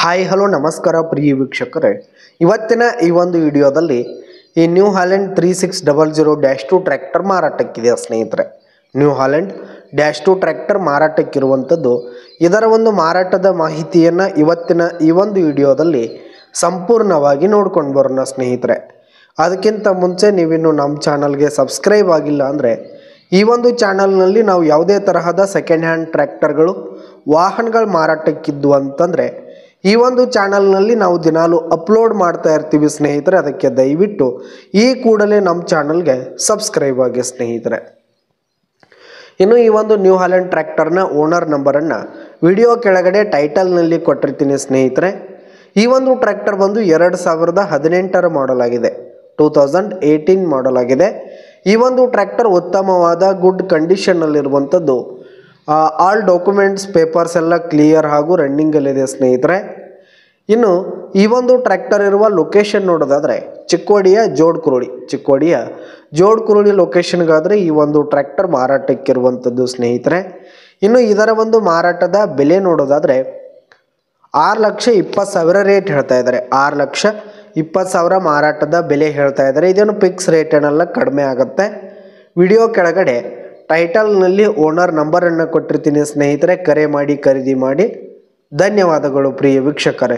Hi hello ನಮಸ್ಕಾರ ಪ್ರಿಯ ವೀಕ್ಷಕರೇ, ಇವತ್ತಿನ ಈ ಒಂದು ವಿಡಿಯೋದಲ್ಲಿ ಈ ನ್ಯೂ ಹಾಲೆಂಡ್ 3600-2 ಟ್ರ್ಯಾಕ್ಟರ್ ಮಾರಾಟಕ್ಕಿದೆ ಸ್ನೇಹಿತರೆ. ನ್ಯೂ ಹಾಲೆಂಡ್ -2 ಟ್ರ್ಯಾಕ್ಟರ್ ಮಾರಾಟಕ್ಕಿರುವಂಥದ್ದು. ಇದರ ಒಂದು ಮಾರಾಟದ ಮಾಹಿತಿಯನ್ನು ಇವತ್ತಿನ ಈ ಒಂದು ವಿಡಿಯೋದಲ್ಲಿ ಸಂಪೂರ್ಣವಾಗಿ ನೋಡ್ಕೊಂಡು ಬರೋಣ ಸ್ನೇಹಿತರೆ. ಅದಕ್ಕಿಂತ ಮುಂಚೆ ನೀವಿನ್ನು ನಮ್ಮ ಚಾನಲ್ಗೆ ಸಬ್ಸ್ಕ್ರೈಬ್ ಆಗಿಲ್ಲ ಅಂದರೆ ಈ ಒಂದು ಚಾನಲ್ನಲ್ಲಿ ನಾವು ಯಾವುದೇ ತರಹದ ಸೆಕೆಂಡ್ ಹ್ಯಾಂಡ್ ಟ್ರ್ಯಾಕ್ಟರ್ಗಳು ವಾಹನಗಳು ಮಾರಾಟಕ್ಕಿದ್ದು ಅಂತಂದರೆ ಈ ಒಂದು ಚಾನಲ್ನಲ್ಲಿ ನಾವು ದಿನಾಲು ಅಪ್ಲೋಡ್ ಮಾಡ್ತಾ ಇರ್ತೀವಿ ಸ್ನೇಹಿತರೆ. ಅದಕ್ಕೆ ದಯವಿಟ್ಟು ಈ ಕೂಡಲೇ ನಮ್ಮ ಚಾನಲ್ಗೆ ಸಬ್ಸ್ಕ್ರೈಬ್ ಆಗಿ ಸ್ನೇಹಿತರೆ. ಇನ್ನು ಈ ಒಂದು ನ್ಯೂ ಹಾಲೆಂಡ್ ಟ್ರ್ಯಾಕ್ಟರ್ನ ಓನರ್ ನಂಬರನ್ನು ವಿಡಿಯೋ ಕೆಳಗಡೆ ಟೈಟಲ್ನಲ್ಲಿ ಕೊಟ್ಟಿರ್ತೀನಿ ಸ್ನೇಹಿತರೆ. ಈ ಒಂದು ಟ್ರ್ಯಾಕ್ಟರ್ ಬಂದು 2018 ಮಾಡಲ್ ಆಗಿದೆ, 2018 ಮಾಡಲ್ ಆಗಿದೆ. ಈ ಒಂದು ಟ್ರ್ಯಾಕ್ಟರ್ ಉತ್ತಮವಾದ ಗುಡ್ ಕಂಡೀಷನ್ನಲ್ಲಿರುವಂಥದ್ದು. ಆಲ್ ಡಾಕ್ಯುಮೆಂಟ್ಸ್ ಪೇಪರ್ಸ್ ಎಲ್ಲ ಕ್ಲಿಯರ್ ಹಾಗೂ ರನ್ನಿಂಗಲ್ಲಿದೆ ಸ್ನೇಹಿತರೆ. ಇನ್ನು ಈ ಒಂದು ಟ್ರ್ಯಾಕ್ಟರ್ ಇರುವ ಲೊಕೇಶನ್ ನೋಡೋದಾದರೆ ಚಿಕ್ಕೋಡಿಯ ಜೋಡ್ಕುರುಳಿ ಲೊಕೇಶನ್ಗಾದರೆ ಈ ಒಂದು ಟ್ರ್ಯಾಕ್ಟರ್ ಮಾರಾಟಕ್ಕಿರುವಂಥದ್ದು ಸ್ನೇಹಿತರೆ. ಇನ್ನು ಇದರ ಒಂದು ಮಾರಾಟದ ಬೆಲೆ ನೋಡೋದಾದರೆ 6,20,000 ರೇಟ್ ಹೇಳ್ತಾ ಇದ್ದಾರೆ. 6,20,000 ಮಾರಾಟದ ಬೆಲೆ ಹೇಳ್ತಾ ಇದ್ದಾರೆ. ಇದೇನು ಫಿಕ್ಸ್ ರೇಟ್ ಏನಲ್ಲ, ಕಡಿಮೆ ಆಗುತ್ತೆ. ವಿಡಿಯೋ ಕೆಳಗಡೆ ಟೈಟಲ್ನಲ್ಲಿ ಓನರ್ ನಂಬರನ್ನು ಕೊಟ್ಟಿರ್ತೀನಿ ಸ್ನೇಹಿತರೆ. ಕರೆ ಮಾಡಿ ಖರೀದಿ ಮಾಡಿ. ಧನ್ಯವಾದಗಳು ಪ್ರಿಯ ವೀಕ್ಷಕರೇ.